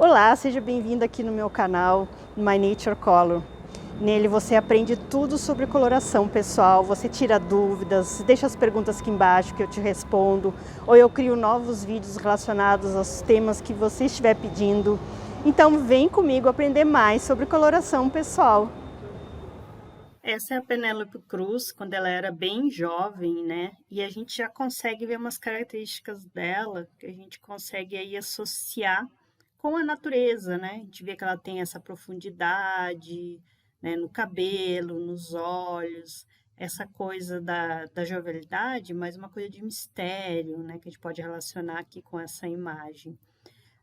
Olá, seja bem-vindo aqui no meu canal My Nature Color. Nele você aprende tudo sobre coloração pessoal, você tira dúvidas, deixa as perguntas aqui embaixo que eu te respondo, ou eu crio novos vídeos relacionados aos temas que você estiver pedindo. Então vem comigo aprender mais sobre coloração pessoal. Essa é a Penélope Cruz, quando ela era bem jovem, né? E a gente já consegue ver umas características dela que a gente consegue aí associar com a natureza, né? A gente vê que ela tem essa profundidade, né, no cabelo, nos olhos, essa coisa da jovialidade, mas uma coisa de mistério, né? Que a gente pode relacionar aqui com essa imagem.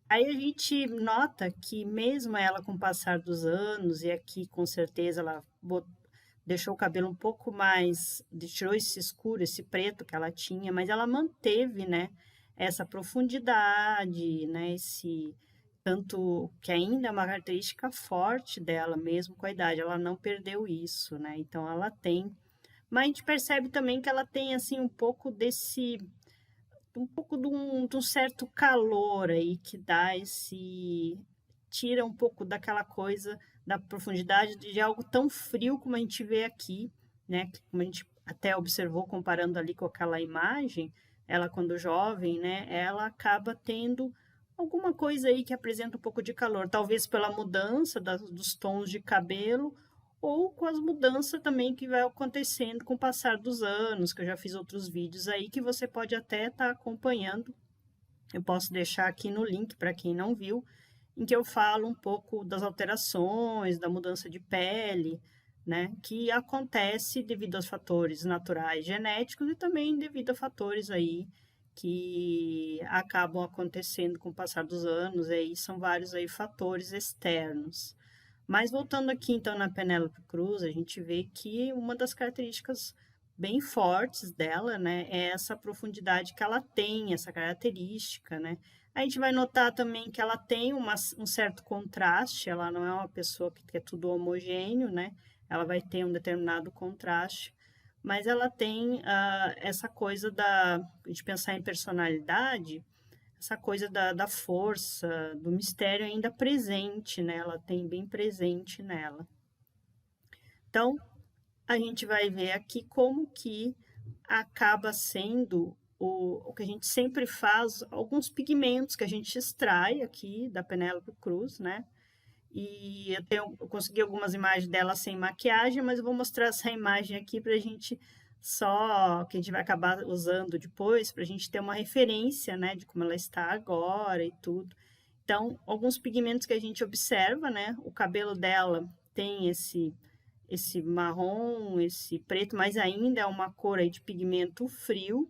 Aí a gente nota que mesmo ela com o passar dos anos, e aqui com certeza ela deixou o cabelo um pouco mais, tirou esse escuro, esse preto que ela tinha, mas ela manteve, né, essa profundidade, né, esse tanto que ainda é uma característica forte dela, mesmo com a idade, ela não perdeu isso, né? Então ela tem, mas a gente percebe também que ela tem assim um pouco de um certo calor aí que dá esse tira um pouco daquela coisa da profundidade de algo tão frio como a gente vê aqui, né? Como a gente até observou comparando ali com aquela imagem, ela quando jovem, né? Ela acaba tendo alguma coisa aí que apresenta um pouco de calor, talvez pela mudança dos tons de cabelo ou com as mudanças também que vai acontecendo com o passar dos anos, que eu já fiz outros vídeos aí que você pode até estar acompanhando. Eu posso deixar aqui no link para quem não viu, em que eu falo um pouco das alterações, da mudança de pele, né, que acontece devido aos fatores naturais genéticos e também devido a fatores aí que acabam acontecendo com o passar dos anos, aí são vários aí fatores externos. Mas voltando aqui então na Penélope Cruz, a gente vê que uma das características bem fortes dela, né, é essa profundidade que ela tem, essa característica, né? A gente vai notar também que ela tem um certo contraste, ela não é uma pessoa que é tudo homogêneo, né? Ela vai ter um determinado contraste, mas ela tem essa coisa de pensar em personalidade, essa coisa da força, do mistério ainda presente nela, tem bem presente nela. Então, a gente vai ver aqui como que acaba sendo o que a gente sempre faz, alguns pigmentos que a gente extrai aqui da Penélope Cruz, né? E eu consegui algumas imagens dela sem maquiagem, mas eu vou mostrar essa imagem aqui para a gente que a gente vai acabar usando depois, para a gente ter uma referência, né, de como ela está agora e tudo. Então, alguns pigmentos que a gente observa, né? O cabelo dela tem esse marrom, esse preto, mas ainda é uma cor aí de pigmento frio.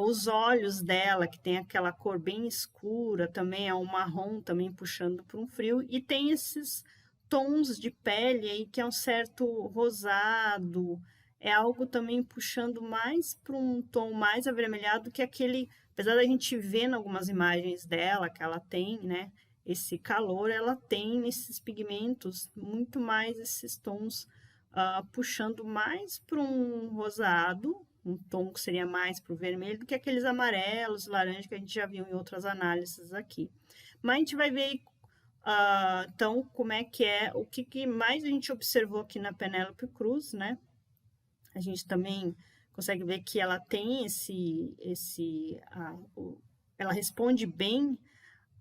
Os olhos dela, que tem aquela cor bem escura, também é um marrom, também puxando para um frio, e tem esses tons de pele aí que é um certo rosado, é algo também puxando mais para um tom mais avermelhado que aquele, apesar da gente ver em algumas imagens dela que ela tem, né, esse calor, ela tem nesses pigmentos muito mais esses tons puxando mais para um rosado, um tom que seria mais para o vermelho, do que aqueles amarelos, laranja que a gente já viu em outras análises aqui. Mas a gente vai ver então como é que é, o que mais a gente observou aqui na Penélope Cruz, né? A gente também consegue ver que ela tem ela responde bem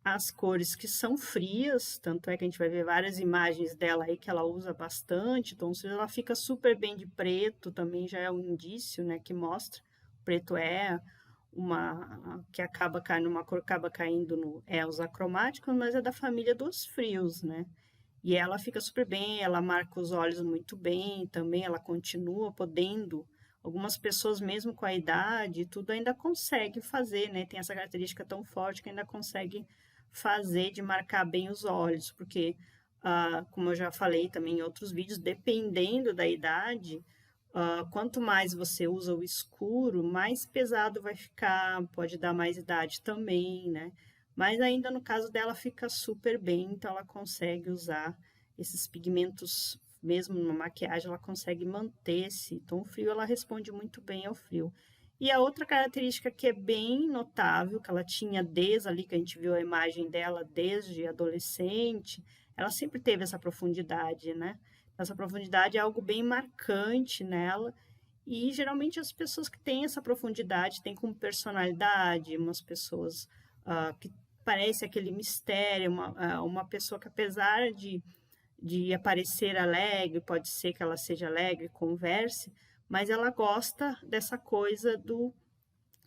as cores que são frias, tanto é que a gente vai ver várias imagens dela aí que ela usa bastante, então se ela fica super bem de preto, também já é um indício, né, que mostra. O preto é uma que acaba caindo, uma cor acaba caindo os acromáticos, mas é da família dos frios, né? E ela fica super bem, ela marca os olhos muito bem, também ela continua podendo. Algumas pessoas, mesmo com a idade e tudo, ainda consegue fazer, né? Tem essa característica tão forte que ainda consegue fazer de marcar bem os olhos, porque, como eu já falei também em outros vídeos, dependendo da idade, quanto mais você usa o escuro, mais pesado vai ficar, pode dar mais idade também, né? Mas ainda no caso dela fica super bem, então ela consegue usar esses pigmentos, mesmo na maquiagem, ela consegue manter esse tom frio, ela responde muito bem ao frio. E a outra característica que é bem notável, que ela tinha desde ali, que a gente viu a imagem dela desde adolescente, ela sempre teve essa profundidade, né? Essa profundidade é algo bem marcante nela, e geralmente as pessoas que têm essa profundidade têm como personalidade, umas pessoas que parece aquele mistério, uma pessoa que apesar de aparecer alegre, pode ser que ela seja alegre, converse, mas ela gosta dessa coisa de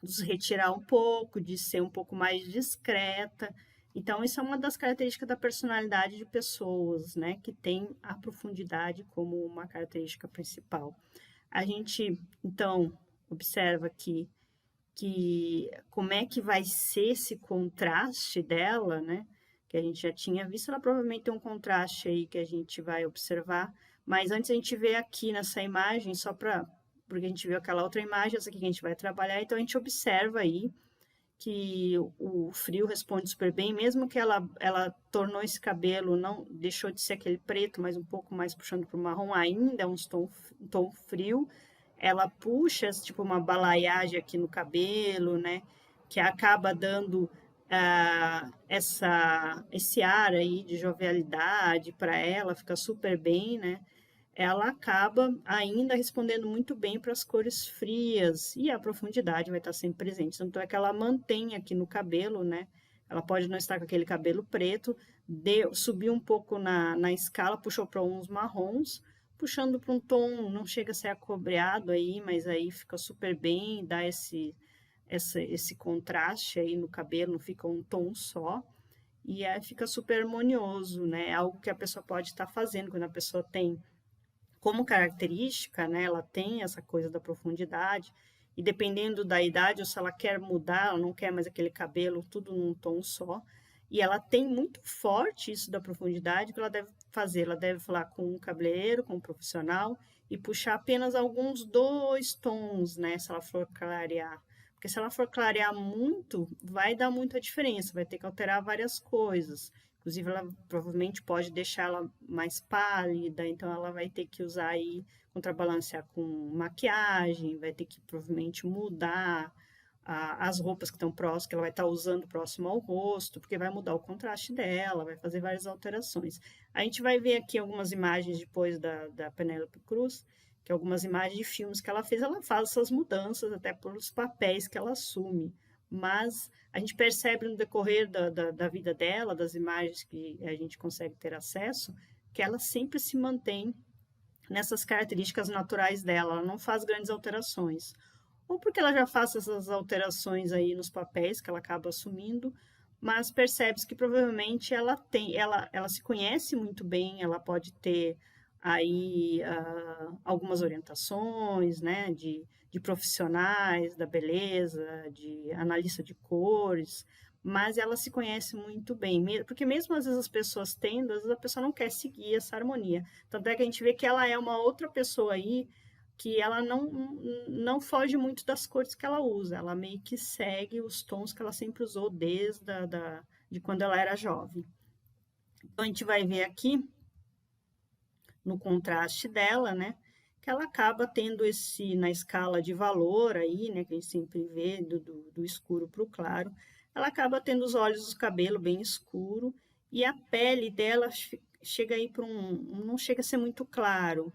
se retirar um pouco, de ser um pouco mais discreta. Então, isso é uma das características da personalidade de pessoas, né, que tem a profundidade como uma característica principal. A gente, então, observa que como é que vai ser esse contraste dela, né? Que a gente já tinha visto, ela provavelmente tem um contraste aí que a gente vai observar, mas antes a gente vê aqui nessa imagem, só para porque a gente viu aquela outra imagem, essa aqui que a gente vai trabalhar, então a gente observa aí que o frio responde super bem, mesmo que ela tornou esse cabelo, não deixou de ser aquele preto, mas um pouco mais puxando para o marrom, ainda é um tom frio, ela puxa tipo uma balaiagem aqui no cabelo, né, que acaba dando esse ar aí de jovialidade para ela, fica super bem, né, ela acaba ainda respondendo muito bem para as cores frias e a profundidade vai estar sempre presente. Tanto é que ela mantém aqui no cabelo, né? Ela pode não estar com aquele cabelo preto, subiu um pouco na escala, puxou para uns marrons, puxando para um tom, não chega a ser acobreado aí, mas aí fica super bem, dá esse contraste aí no cabelo, não fica um tom só. E aí fica super harmonioso, né? É algo que a pessoa pode estar fazendo quando a pessoa tem como característica, né, ela tem essa coisa da profundidade, e dependendo da idade, ou se ela quer mudar, ela não quer mais aquele cabelo, tudo num tom só, e ela tem muito forte isso da profundidade, que ela deve fazer, ela deve falar com um cabeleireiro, com um profissional, e puxar apenas alguns 2 tons, né, se ela for clarear. Porque se ela for clarear muito, vai dar muita diferença, vai ter que alterar várias coisas. Inclusive, ela provavelmente pode deixar ela mais pálida, então ela vai ter que usar aí, contrabalancear com maquiagem, vai ter que provavelmente mudar as roupas que estão próximas, que ela vai estar usando próximo ao rosto, porque vai mudar o contraste dela, vai fazer várias alterações. A gente vai ver aqui algumas imagens depois da Penélope Cruz, que algumas imagens de filmes que ela fez, ela faz essas mudanças até pelos papéis que ela assume, mas a gente percebe no decorrer da vida dela, das imagens que a gente consegue ter acesso, que ela sempre se mantém nessas características naturais dela, ela não faz grandes alterações. Ou porque ela já faz essas alterações aí nos papéis que ela acaba assumindo, mas percebe-se que provavelmente ela se conhece muito bem, ela pode ter aí algumas orientações, né, de profissionais da beleza, de analista de cores, mas ela se conhece muito bem, porque mesmo às vezes as pessoas tendo, às vezes a pessoa não quer seguir essa harmonia. Tanto é que a gente vê que ela é uma outra pessoa aí, que ela não foge muito das cores que ela usa, ela meio que segue os tons que ela sempre usou desde de quando ela era jovem. Então a gente vai ver aqui no contraste dela, né? Que ela acaba tendo na escala de valor aí, né? Que a gente sempre vê do escuro para o claro, ela acaba tendo os olhos do cabelo bem escuro e a pele dela chega aí para não chega a ser muito claro.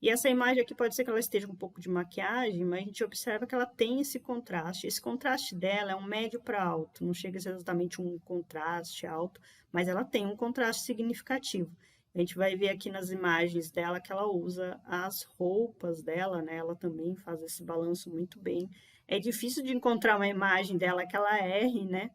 E essa imagem aqui pode ser que ela esteja com um pouco de maquiagem, mas a gente observa que ela tem esse contraste. Esse contraste dela é um médio para alto, não chega a ser exatamente um contraste alto, mas ela tem um contraste significativo. A gente vai ver aqui nas imagens dela que ela usa as roupas dela, né? Ela também faz esse balanço muito bem. É difícil de encontrar uma imagem dela que ela erre, né?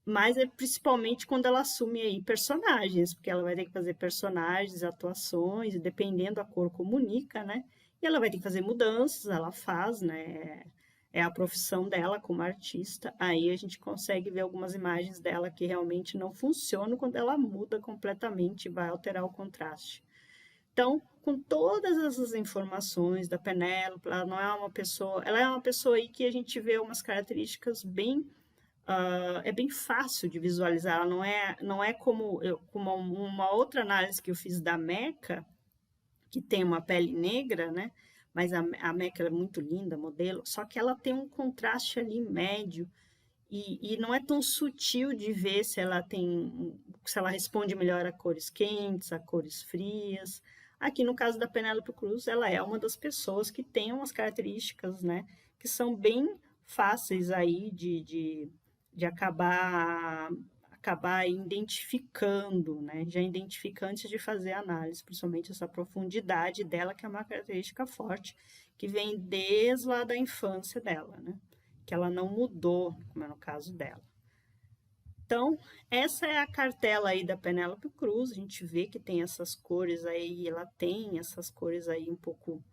Mas é principalmente quando ela assume aí personagens, porque ela vai ter que fazer personagens, atuações, e dependendo a cor comunica, né? E ela vai ter que fazer mudanças, ela faz, né? É a profissão dela como artista. Aí a gente consegue ver algumas imagens dela que realmente não funcionam quando ela muda completamente e vai alterar o contraste. Então, com todas essas informações da Penélope, ela não é uma pessoa, ela é uma pessoa aí que a gente vê umas características bem é bem fácil de visualizar, ela não é como uma outra análise que eu fiz da Meca, que tem uma pele negra, né? mas a Mac ela é muito linda, modelo, só que ela tem um contraste ali médio e não é tão sutil de ver se ela responde melhor a cores quentes, a cores frias. Aqui no caso da Penélope Cruz, ela é uma das pessoas que tem umas características, né, que são bem fáceis aí de acabar identificando, né? Já identifica antes de fazer a análise, principalmente essa profundidade dela, que é uma característica forte, que vem desde lá da infância dela, né? Que ela não mudou, como é no caso dela. Então, essa é a cartela aí da Penélope Cruz, a gente vê que tem essas cores aí, ela tem essas cores aí um pouco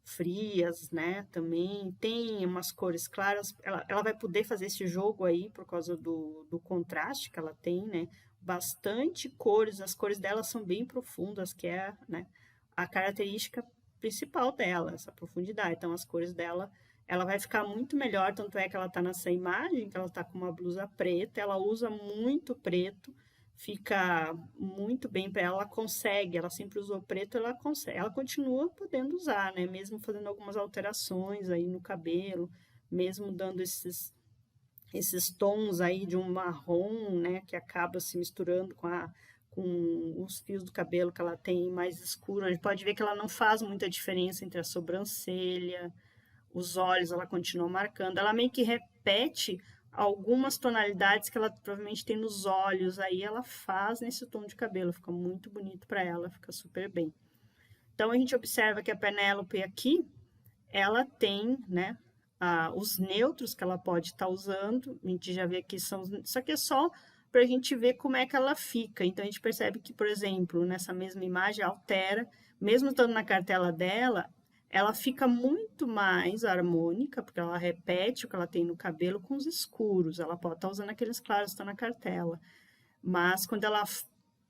frias, né? Também tem umas cores claras. Ela vai poder fazer esse jogo aí por causa do contraste que ela tem, né? Bastante cores, as cores dela são bem profundas, que é, né, a característica principal dela, essa profundidade. Então, as cores dela, ela vai ficar muito melhor, tanto é que ela tá nessa imagem, que ela tá com uma blusa preta, ela usa muito preto, fica muito bem para ela, ela consegue, ela sempre usou preto, ela consegue, ela continua podendo usar, né? Mesmo fazendo algumas alterações aí no cabelo, mesmo dando esses tons aí de um marrom, né, que acaba se misturando com os fios do cabelo que ela tem mais escuro. A gente pode ver que ela não faz muita diferença entre a sobrancelha, os olhos, ela continua marcando. Ela meio que repete algumas tonalidades que ela provavelmente tem nos olhos, aí ela faz nesse tom de cabelo, fica muito bonito para ela, fica super bem. Então a gente observa que a Penélope aqui, ela tem, né, os neutros que ela pode estar usando, a gente já vê que isso aqui é só para a gente ver como é que ela fica. Então a gente percebe que, por exemplo, nessa mesma imagem altera, mesmo estando na cartela dela, ela fica muito mais harmônica, porque ela repete o que ela tem no cabelo com os escuros. Ela pode estar usando aqueles claros que estão na cartela. Mas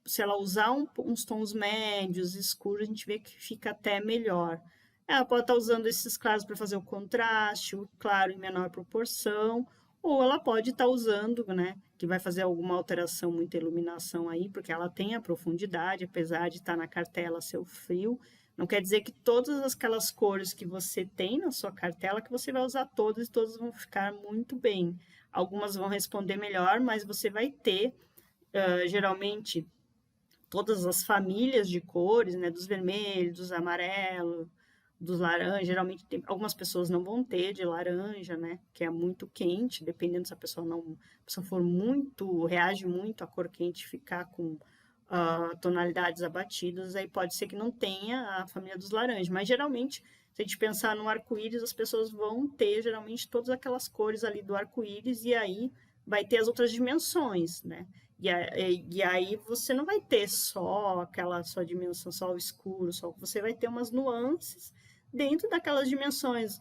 se ela usar uns tons médios, escuros, a gente vê que fica até melhor. Ela pode estar usando esses claros para fazer o contraste, o claro em menor proporção, ou ela pode estar usando, né, que vai fazer alguma alteração, muita iluminação aí, porque ela tem a profundidade, apesar de estar na cartela ser o frio, não quer dizer que todas aquelas cores que você tem na sua cartela, que você vai usar todas e todas vão ficar muito bem. Algumas vão responder melhor, mas você vai ter, geralmente, todas as famílias de cores, né, dos vermelhos, dos amarelos, dos laranjas. Geralmente, algumas pessoas não vão ter de laranja, né, que é muito quente, dependendo se a pessoa não, a pessoa for muito, reage muito à cor quente, ficar com tonalidades abatidas, aí pode ser que não tenha a família dos laranjas, mas geralmente, se a gente pensar no arco-íris, as pessoas vão ter geralmente todas aquelas cores ali do arco-íris e aí vai ter as outras dimensões, né? E aí você não vai ter só aquela só dimensão, só o escuro, só você vai ter umas nuances dentro daquelas dimensões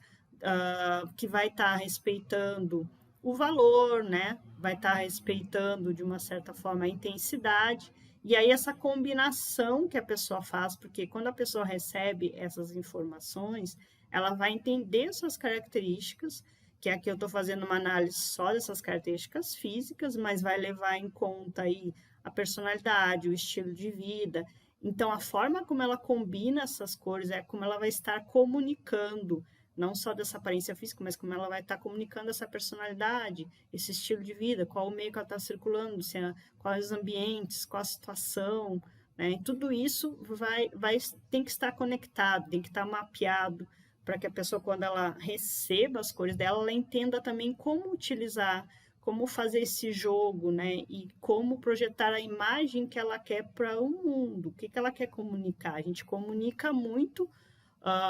que vai estar respeitando o valor, né? Vai estar respeitando de uma certa forma a intensidade. E aí essa combinação que a pessoa faz, porque quando a pessoa recebe essas informações, ela vai entender suas características, que aqui eu estou fazendo uma análise só dessas características físicas, mas vai levar em conta aí a personalidade, o estilo de vida. Então, a forma como ela combina essas cores é como ela vai estar comunicando, não só dessa aparência física, mas como ela vai estar comunicando essa personalidade, esse estilo de vida, qual o meio que ela está circulando, quais os ambientes, qual a situação, né? E tudo isso tem que estar conectado, tem que estar mapeado, para que a pessoa, quando ela receba as cores dela, ela entenda também como utilizar, como fazer esse jogo, né? E como projetar a imagem que ela quer para o mundo, o que ela quer comunicar. A gente comunica muito,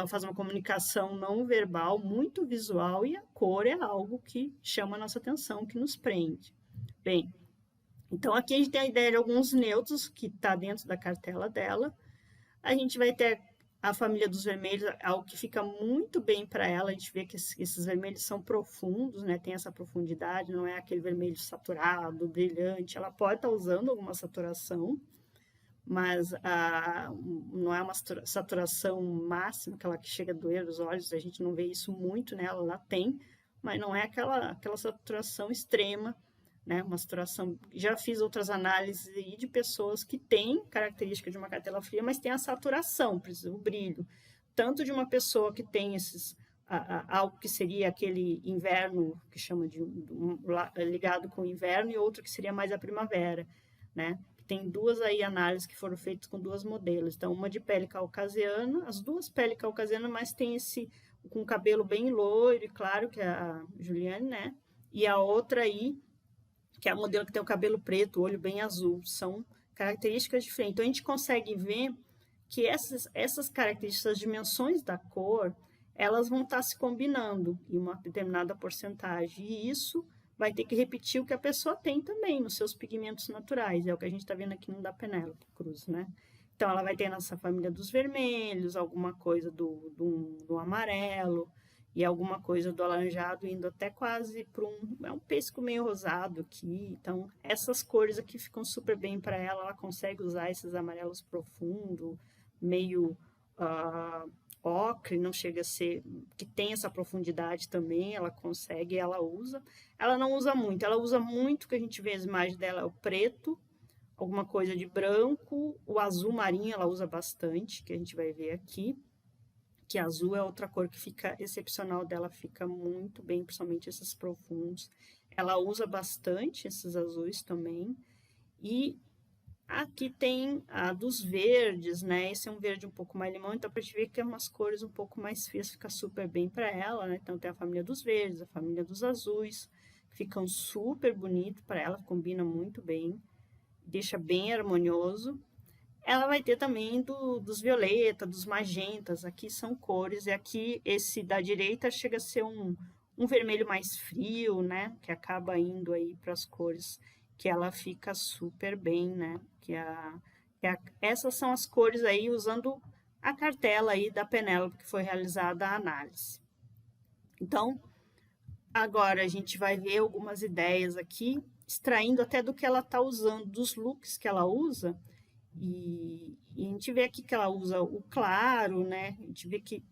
faz uma comunicação não verbal, muito visual, e a cor é algo que chama a nossa atenção, que nos prende. Bem, então aqui a gente tem a ideia de alguns neutros que está dentro da cartela dela. A gente vai ter a família dos vermelhos, algo que fica muito bem para ela. A gente vê que esses vermelhos são profundos, né? Tem essa profundidade, não é aquele vermelho saturado, brilhante. Ela pode estar usando alguma saturação, mas não é uma saturação máxima, aquela que chega a doer os olhos. A gente não vê isso muito nela, ela tem, mas não é aquela saturação extrema, né? Uma saturação. Já fiz outras análises aí de pessoas que têm característica de uma cartela fria, mas tem a saturação, precisa o brilho. tanto de uma pessoa que tem algo que seria aquele inverno, que chama de ligado com o inverno, e outro que seria mais a primavera, né? Tem duas aí análises que foram feitas com duas modelos. Então, uma de pele caucasiana, as duas pele caucasiana, mas tem esse com cabelo bem loiro e claro, que é a Juliane, né? E a outra aí, que é a modelo que tem o cabelo preto, o olho bem azul. São características diferentes. Então, a gente consegue ver que essas características, as dimensões da cor, elas vão estar se combinando em uma determinada porcentagem. E isso vai ter que repetir o que a pessoa tem também nos seus pigmentos naturais. É o que a gente está vendo aqui no da Penélope Cruz, né? Então, ela vai ter nessa família dos vermelhos, alguma coisa do amarelo e alguma coisa do alaranjado, indo até quase para um pêssego meio rosado aqui. Então, essas cores aqui ficam super bem para ela. Ela consegue usar esses amarelos profundos, meio ocre, não chega a ser, que tem essa profundidade também, ela consegue, ela usa. Ela não usa muito, ela usa muito, que a gente vê as imagens dela, é o preto, alguma coisa de branco, o azul marinho ela usa bastante, que a gente vai ver aqui, que azul é outra cor que fica excepcional dela, fica muito bem, principalmente esses profundos. Ela usa bastante esses azuis também, e aqui tem a dos verdes, né? Esse é um verde um pouco mais limão, então para gente ver que é umas cores um pouco mais frias, fica super bem para ela, né? Então tem a família dos verdes, a família dos azuis, que ficam super bonito para ela, combina muito bem, deixa bem harmonioso. Ela vai ter também dos violeta, dos magentas, aqui são cores, e aqui esse da direita chega a ser um vermelho mais frio, né? Que acaba indo aí para as cores que ela fica super bem, né? Essas são as cores aí usando a cartela aí da Penélope que foi realizada a análise. Então, agora a gente vai ver algumas ideias aqui, extraindo até do que ela está usando, dos looks que ela usa, e a gente vê aqui que ela usa o claro, né? A gente vê que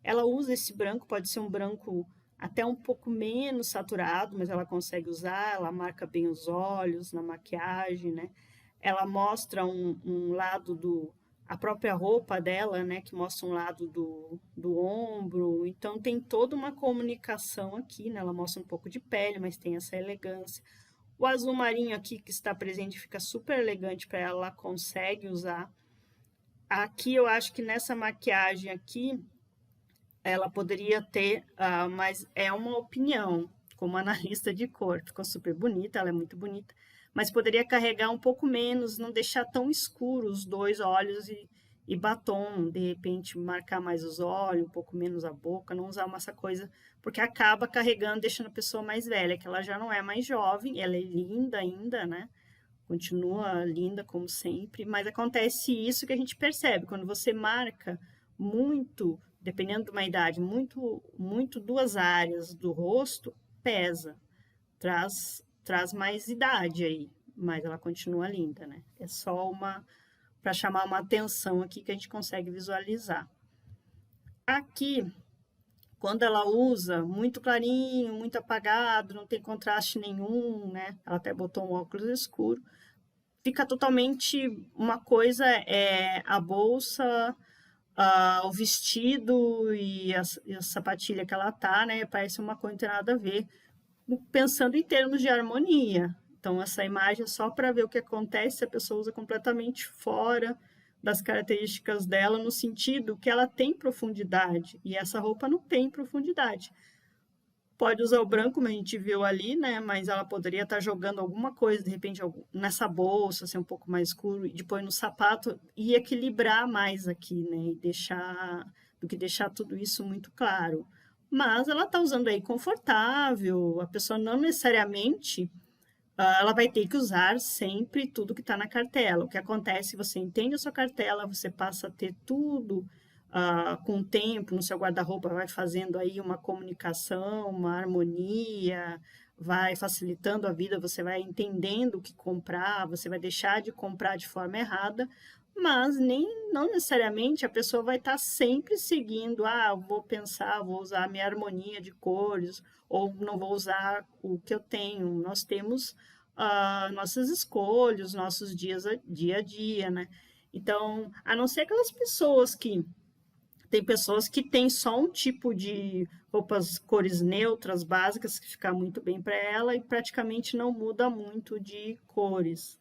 ela usa esse branco, pode ser um branco até um pouco menos saturado, mas ela consegue usar, ela marca bem os olhos na maquiagem, né? Ela mostra um lado a própria roupa dela, né? Que mostra um lado do ombro, então tem toda uma comunicação aqui, né? Ela mostra um pouco de pele, mas tem essa elegância. O azul marinho aqui que está presente fica super elegante para ela, ela consegue usar. Aqui eu acho que nessa maquiagem aqui, ela poderia ter, mas é uma opinião, como analista de cor, ficou super bonita, ela é muito bonita, mas poderia carregar um pouco menos, não deixar tão escuro os dois olhos e batom, de repente marcar mais os olhos, um pouco menos a boca, não usar essa coisa, porque acaba carregando, deixando a pessoa mais velha, que ela já não é mais jovem, ela é linda ainda, né? Continua linda como sempre, mas acontece isso que a gente percebe, quando você marca muito, dependendo de uma idade, muito duas áreas do rosto, pesa, traz mais idade aí, mas ela continua linda, né? É só para chamar uma atenção aqui que a gente consegue visualizar. Aqui, quando ela usa muito clarinho, muito apagado, não tem contraste nenhum, né? Ela até botou um óculos escuro, fica totalmente uma coisa, a bolsa, o vestido e a sapatilha que ela tá, né? Parece uma coisa que não tem nada a ver, pensando em termos de harmonia. Então, essa imagem é só para ver o que acontece se a pessoa usa completamente fora das características dela, no sentido que ela tem profundidade, e essa roupa não tem profundidade. Pode usar o branco, como a gente viu ali, né? Mas ela poderia estar jogando alguma coisa, de repente, nessa bolsa, ser um pouco mais escuro, e depois no sapato, e equilibrar mais aqui, né? Do que deixar tudo isso muito claro. Mas ela está usando aí confortável, a pessoa não necessariamente ela vai ter que usar sempre tudo que está na cartela. O que acontece, você entende a sua cartela, você passa a ter tudo com o tempo no seu guarda-roupa, vai fazendo aí uma comunicação, uma harmonia, vai facilitando a vida, você vai entendendo o que comprar, você vai deixar de comprar de forma errada, mas não necessariamente a pessoa vai estar sempre seguindo, vou pensar, vou usar a minha harmonia de cores, ou não vou usar o que eu tenho. Nós temos nossas escolhas, nossos dia a dia, né? Então, a não ser aquelas pessoas que Tem pessoas que têm só um tipo de roupas cores neutras, básicas, que fica muito bem para ela e praticamente não muda muito de cores.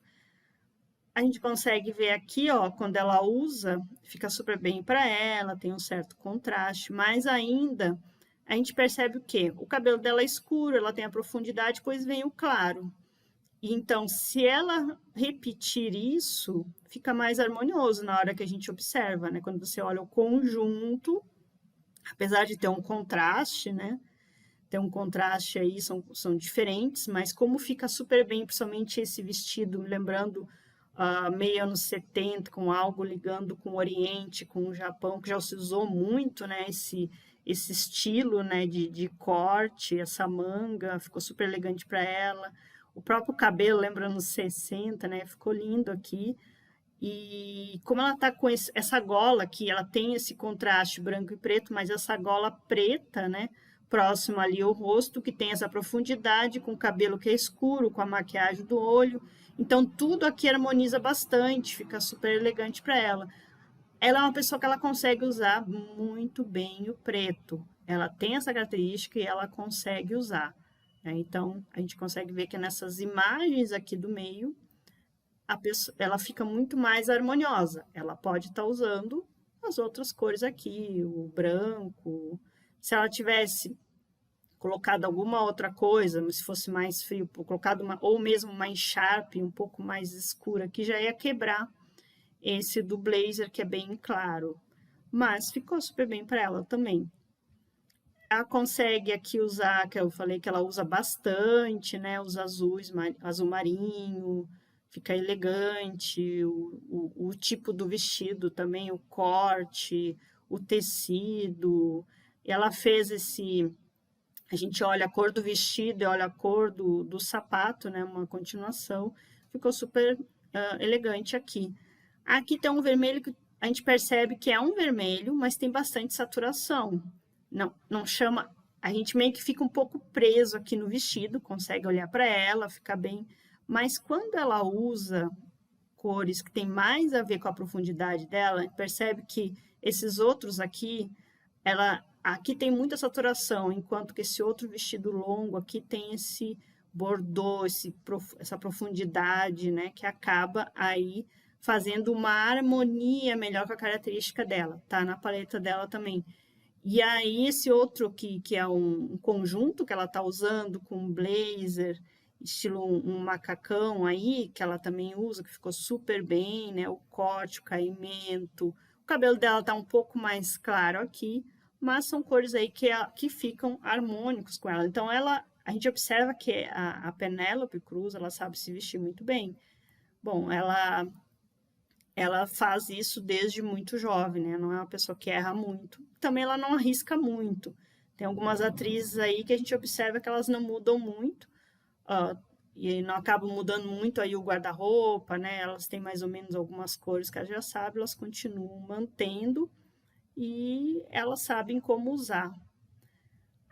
A gente consegue ver aqui, ó, quando ela usa, fica super bem para ela, tem um certo contraste, mas ainda a gente percebe o quê? O cabelo dela é escuro, ela tem a profundidade, depois vem o claro. Então, se ela repetir isso, fica mais harmonioso na hora que a gente observa, né? Quando você olha o conjunto, apesar de ter um contraste, né? Tem um contraste aí, são diferentes, mas como fica super bem, principalmente esse vestido, me lembrando meio anos 70, com algo ligando com o Oriente, com o Japão, que já se usou muito, né? Esse estilo, né, de corte, essa manga, ficou super elegante para ela. O próprio cabelo, lembra anos 60, né? Ficou lindo aqui. E como ela tá com essa gola aqui, ela tem esse contraste branco e preto, mas essa gola preta, né? Próximo ali ao rosto, que tem essa profundidade, com o cabelo que é escuro, com a maquiagem do olho. Então, tudo aqui harmoniza bastante, fica super elegante para ela. Ela é uma pessoa que ela consegue usar muito bem o preto. Ela tem essa característica e ela consegue usar, né? Então, a gente consegue ver que nessas imagens aqui do meio, ela fica muito mais harmoniosa. Ela pode estar usando as outras cores aqui, o branco. Se ela tivesse colocado alguma outra coisa, se fosse mais frio, colocado ou mesmo uma encharpe um pouco mais escura aqui, já ia quebrar esse do blazer, que é bem claro. Mas ficou super bem para ela também. Ela consegue aqui usar, que eu falei que ela usa bastante, né? Os azuis, azul marinho, fica elegante, o tipo do vestido também, o corte, o tecido. Ela fez a gente olha a cor do vestido e olha a cor do sapato, né? Uma continuação. Ficou super elegante aqui. Aqui tem um vermelho que a gente percebe que é um vermelho, mas tem bastante saturação. Não chama. A gente meio que fica um pouco preso aqui no vestido, consegue olhar para ela, fica bem. Mas quando ela usa cores que tem mais a ver com a profundidade dela, a gente percebe que esses outros aqui, aqui tem muita saturação, enquanto que esse outro vestido longo aqui tem esse bordô, essa profundidade, né, que acaba aí fazendo uma harmonia melhor com a característica dela, tá na paleta dela também. E aí esse outro que é um conjunto que ela tá usando com um blazer, estilo um macacão aí, que ela também usa, que ficou super bem, né, o corte, o caimento, o cabelo dela tá um pouco mais claro aqui, mas são cores aí que ficam harmônicos com ela. Então a gente observa que a Penélope Cruz, ela sabe se vestir muito bem. Bom, ela faz isso desde muito jovem, né? Não é uma pessoa que erra muito. Também ela não arrisca muito. Tem algumas atrizes aí que a gente observa que elas não mudam muito, e não acabam mudando muito aí o guarda-roupa, né? Elas têm mais ou menos algumas cores que elas já sabem, elas continuam mantendo e elas sabem como usar.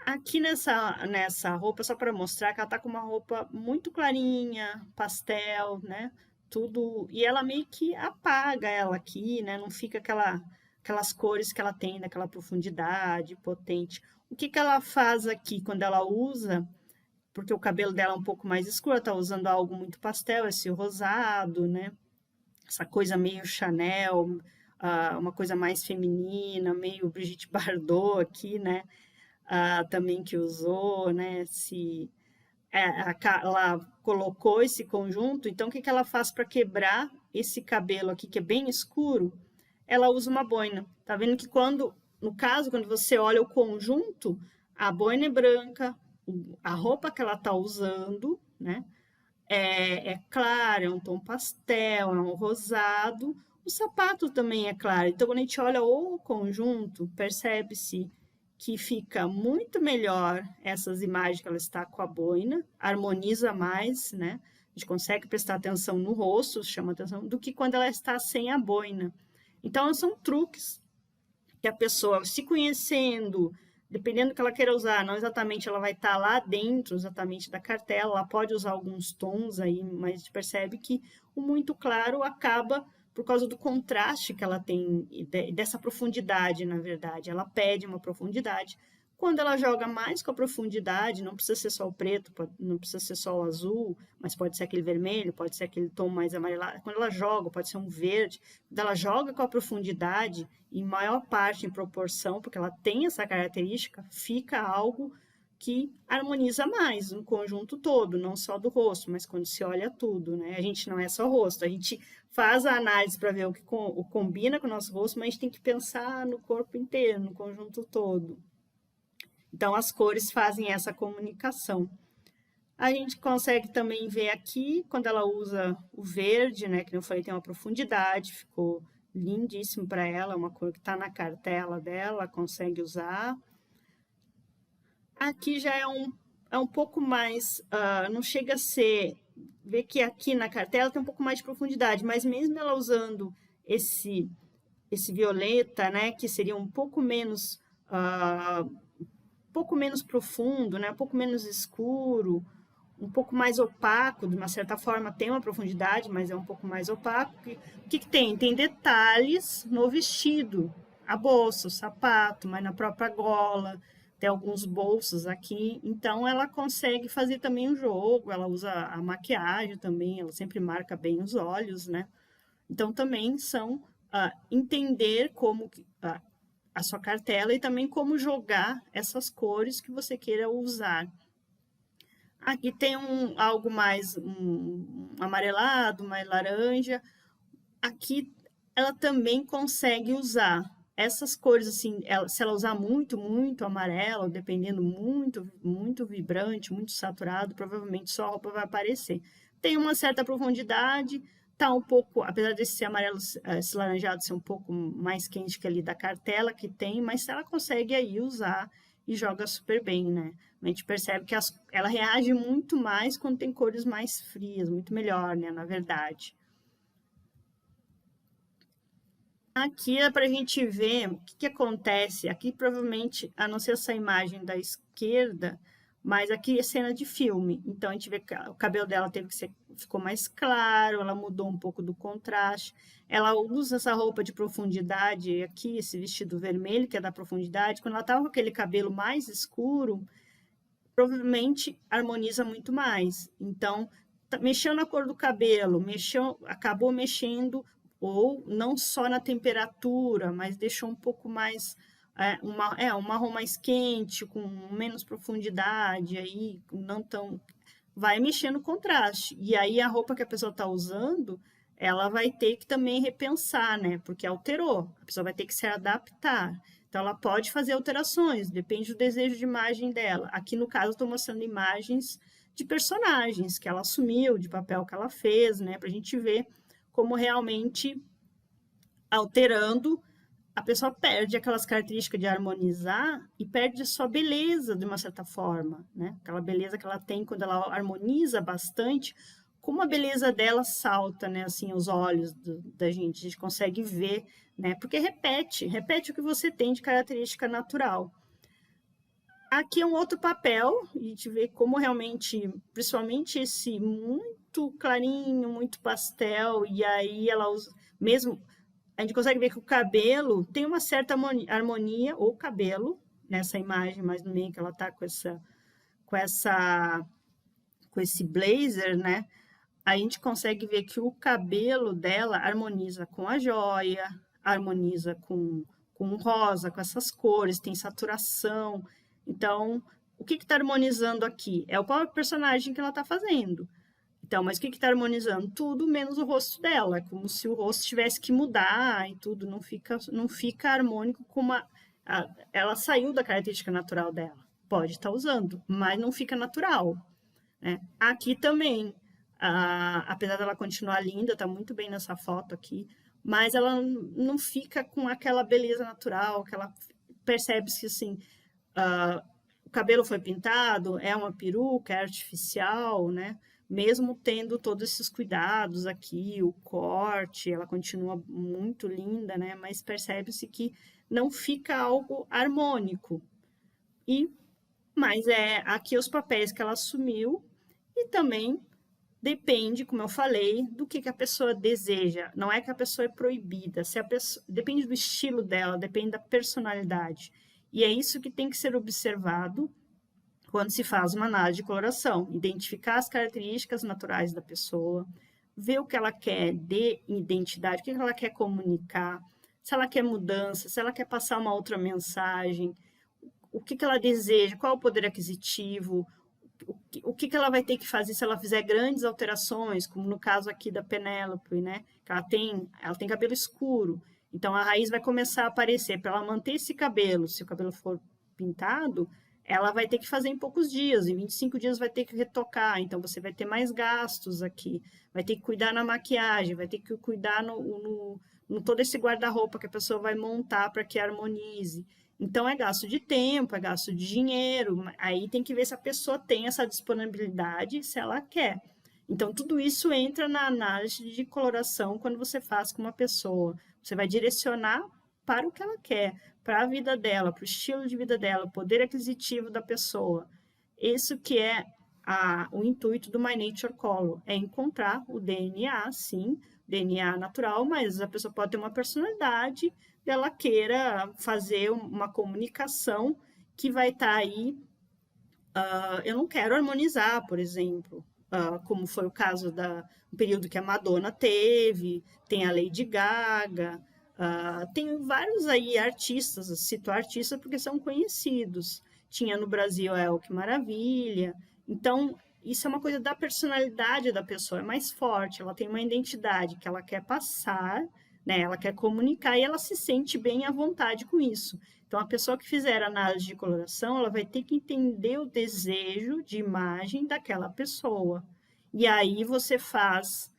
Aqui nessa roupa, só para mostrar que ela tá com uma roupa muito clarinha, pastel, né? Tudo. E ela meio que apaga ela aqui, né? Não fica aquelas cores que ela tem, daquela profundidade potente. O que ela faz aqui quando ela usa? Porque o cabelo dela é um pouco mais escuro, ela tá usando algo muito pastel, esse rosado, né? Essa coisa meio Chanel, uma coisa mais feminina, meio Brigitte Bardot aqui, né? Também que usou, né? Ela colocou esse conjunto, então o que ela faz para quebrar esse cabelo aqui, que é bem escuro? Ela usa uma boina. Tá vendo que no caso, quando você olha o conjunto, a boina é branca, a roupa que ela tá usando, né? É clara, é um tom pastel, é um rosado. O sapato também é claro. Então, quando a gente olha o conjunto, percebe-se que fica muito melhor essas imagens que ela está com a boina, harmoniza mais, né? A gente consegue prestar atenção no rosto, chama atenção, do que quando ela está sem a boina. Então, são truques que a pessoa, se conhecendo, dependendo do que ela queira usar, não exatamente ela vai estar lá dentro exatamente da cartela, ela pode usar alguns tons aí, mas a gente percebe que o muito claro acaba por causa do contraste que ela tem, dessa profundidade, na verdade. Ela pede uma profundidade. Quando ela joga mais com a profundidade, não precisa ser só o preto, não precisa ser só o azul, mas pode ser aquele vermelho, pode ser aquele tom mais amarelado. Quando ela joga, pode ser um verde. Quando ela joga com a profundidade, em maior parte em proporção, porque ela tem essa característica, fica algo que harmoniza mais no conjunto todo, não só do rosto, mas quando se olha tudo, né? A gente não é só rosto, a gente faz a análise para ver o que combina com o nosso rosto, mas a gente tem que pensar no corpo inteiro, no conjunto todo. Então, as cores fazem essa comunicação. A gente consegue também ver aqui, quando ela usa o verde, né? Que eu falei, tem uma profundidade, ficou lindíssimo para ela, uma cor que está na cartela dela, consegue usar. Aqui já é um pouco mais, não chega a ser, vê que aqui na cartela tem um pouco mais de profundidade, mas mesmo ela usando esse violeta, né, que seria um pouco menos profundo, né, um pouco menos escuro, um pouco mais opaco, de uma certa forma tem uma profundidade, mas é um pouco mais opaco. O que tem? Tem detalhes no vestido, a bolsa, o sapato, mas na própria gola, tem alguns bolsos aqui, então ela consegue fazer também um jogo, ela usa a maquiagem também, ela sempre marca bem os olhos, né? Então também são entender como a sua cartela e também como jogar essas cores que você queira usar. Aqui tem algo mais amarelado, mais laranja. Aqui ela também consegue usar essas cores, assim, se ela usar muito, muito amarelo, dependendo muito, muito vibrante, muito saturado, provavelmente sua roupa vai aparecer. Tem uma certa profundidade, tá um pouco, apesar desse amarelo, esse laranjado ser um pouco mais quente que ali da cartela que tem, mas ela consegue aí usar e joga super bem, né? A gente percebe que ela reage muito mais quando tem cores mais frias, muito melhor, né? Na verdade. Aqui é para a gente ver o que acontece. Aqui, provavelmente, a não ser essa imagem da esquerda, mas aqui é cena de filme. Então, a gente vê que o cabelo dela ficou mais claro, ela mudou um pouco do contraste. Ela usa essa roupa de profundidade aqui, esse vestido vermelho, que é da profundidade. Quando ela estava com aquele cabelo mais escuro, provavelmente harmoniza muito mais. Então, mexeu na cor do cabelo, acabou mexendo, ou não só na temperatura, mas deixou um pouco mais, um marrom mais quente, com menos profundidade, aí não tão. Vai mexer no contraste. E aí a roupa que a pessoa está usando, ela vai ter que também repensar, né? Porque alterou. A pessoa vai ter que se adaptar. Então, ela pode fazer alterações, depende do desejo de imagem dela. Aqui, no caso, estou mostrando imagens de personagens que ela assumiu, de papel que ela fez, né? Para a gente ver como realmente, alterando, a pessoa perde aquelas características de harmonizar e perde sua beleza, de uma certa forma, né? Aquela beleza que ela tem quando ela harmoniza bastante, como a beleza dela salta, né? Assim, os olhos da gente, a gente consegue ver, né? Porque repete o que você tem de característica natural. Aqui é um outro papel, a gente vê como realmente, principalmente esse muito clarinho, muito pastel, e aí ela usa, mesmo, a gente consegue ver que o cabelo tem uma certa harmonia, o cabelo, nessa imagem mais no meio que ela tá com esse blazer, né? A gente consegue ver que o cabelo dela harmoniza com a joia, harmoniza com o rosa, com essas cores, tem saturação. Então, o que está harmonizando aqui? É o próprio personagem que ela está fazendo. Então, mas o que está harmonizando? Tudo menos o rosto dela. É como se o rosto tivesse que mudar e tudo. Não fica harmônico como ela saiu da característica natural dela. Pode estar usando, mas não fica natural. Né? Aqui também, apesar dela continuar linda, está muito bem nessa foto aqui, mas ela não fica com aquela beleza natural, percebe-se assim, o cabelo foi pintado, é uma peruca, é artificial, né? Mesmo tendo todos esses cuidados aqui, o corte, ela continua muito linda, né? Mas percebe-se que não fica algo harmônico. Mas aqui os papéis que ela assumiu e também Depende, como eu falei, do que a pessoa deseja. Não é que a pessoa é proibida. Se a pessoa, depende do estilo dela, depende da personalidade. E é isso que tem que ser observado quando se faz uma análise de coloração. Identificar as características naturais da pessoa, ver o que ela quer de identidade, o que ela quer comunicar, se ela quer mudança, se ela quer passar uma outra mensagem, o que ela deseja, qual o poder aquisitivo, o que ela vai ter que fazer se ela fizer grandes alterações, como no caso aqui da Penélope, né? Que ela tem cabelo escuro, então a raiz vai começar a aparecer. Para ela manter esse cabelo, se o cabelo for pintado, ela vai ter que fazer em poucos dias, em 25 dias vai ter que retocar, então você vai ter mais gastos aqui, vai ter que cuidar na maquiagem, vai ter que cuidar no todo esse guarda-roupa que a pessoa vai montar para que harmonize. Então, é gasto de tempo, é gasto de dinheiro, aí tem que ver se a pessoa tem essa disponibilidade, se ela quer. Então, tudo isso entra na análise de coloração quando você faz com uma pessoa. Você vai direcionar para o que ela quer, para a vida dela, para o estilo de vida dela, o poder aquisitivo da pessoa. Isso que é o intuito do My Nature Color, é encontrar o DNA, sim, DNA natural, mas a pessoa pode ter uma personalidade, ela queira fazer uma comunicação que vai estar aí. Eu não quero harmonizar, por exemplo, como foi o caso do período que a Madonna teve, tem a Lady Gaga, tem vários aí artistas, cito artistas porque são conhecidos. Tinha no Brasil a El Que Maravilha. Então, isso é uma coisa da personalidade da pessoa, é mais forte, ela tem uma identidade que ela quer passar, né? Ela quer comunicar e ela se sente bem à vontade com isso. Então, a pessoa que fizer análise de coloração, ela vai ter que entender o desejo de imagem daquela pessoa. E aí você faz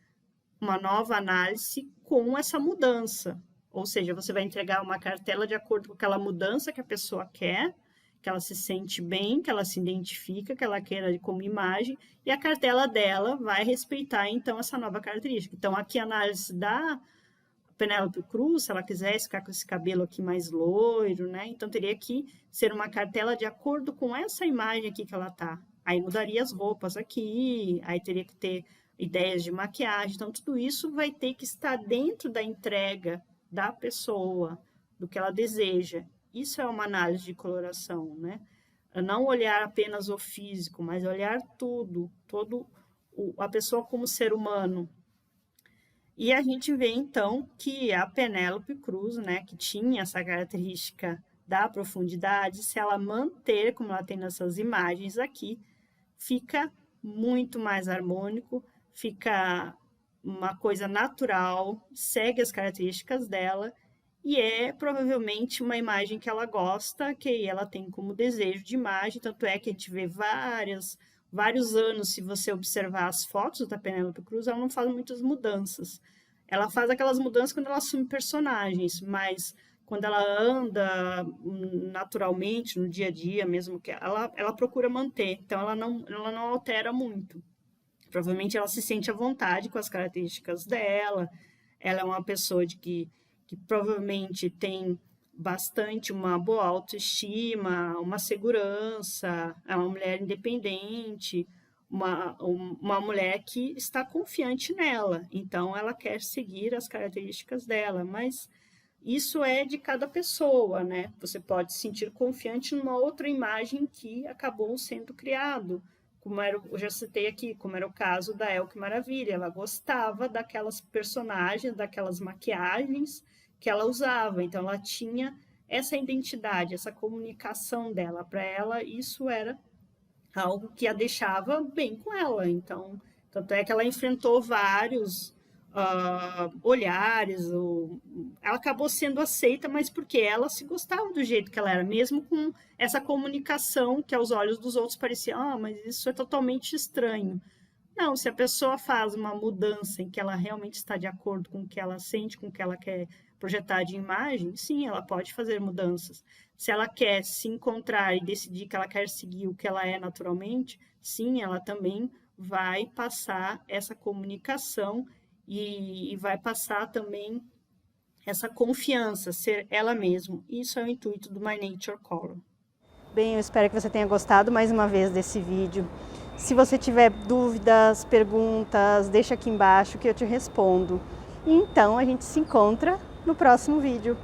uma nova análise com essa mudança. Ou seja, você vai entregar uma cartela de acordo com aquela mudança que a pessoa quer, que ela se sente bem, que ela se identifica, que ela queira como imagem, e a cartela dela vai respeitar, então, essa nova característica. Então, aqui a análise da Penélope Cruz, se ela quisesse ficar com esse cabelo aqui mais loiro, né? Então, teria que ser uma cartela de acordo com essa imagem aqui que ela tá. Aí mudaria as roupas aqui, aí teria que ter ideias de maquiagem. Então, tudo isso vai ter que estar dentro da entrega da pessoa, do que ela deseja. Isso é uma análise de coloração, né? Não olhar apenas o físico, mas olhar tudo, a pessoa como ser humano. E a gente vê, então, que a Penélope Cruz, né, que tinha essa característica da profundidade, se ela manter, como ela tem nessas imagens aqui, fica muito mais harmônico, fica uma coisa natural, segue as características dela, e é provavelmente uma imagem que ela gosta, que ela tem como desejo de imagem, tanto é que a gente vê vários anos, se você observar as fotos da Penélope Cruz, ela não faz muitas mudanças. Ela faz aquelas mudanças quando ela assume personagens, mas quando ela anda naturalmente no dia a dia, mesmo que ela procura manter, então ela não altera muito. Provavelmente ela se sente à vontade com as características dela, ela é uma pessoa que provavelmente tem bastante uma boa autoestima, uma segurança, é uma mulher independente, uma mulher que está confiante nela, então ela quer seguir as características dela, mas isso é de cada pessoa, né? Você pode se sentir confiante numa outra imagem que acabou sendo criado, eu já citei aqui, como era o caso da El Que Maravilha, ela gostava daquelas personagens, daquelas maquiagens que ela usava, então ela tinha essa identidade, essa comunicação dela, para ela isso era algo que a deixava bem com ela, então, tanto é que ela enfrentou vários olhares, ela acabou sendo aceita, mas porque ela se gostava do jeito que ela era, mesmo com essa comunicação que aos olhos dos outros parecia, mas isso é totalmente estranho. Não, se a pessoa faz uma mudança em que ela realmente está de acordo com o que ela sente, com o que ela quer projetar de imagem, sim, ela pode fazer mudanças. Se ela quer se encontrar e decidir que ela quer seguir o que ela é naturalmente, sim, ela também vai passar essa comunicação e vai passar também essa confiança, ser ela mesma. Isso é o intuito do My Nature Color. Bem, eu espero que você tenha gostado mais uma vez desse vídeo. Se você tiver dúvidas, perguntas, deixa aqui embaixo que eu te respondo. Então a gente se encontra no próximo vídeo.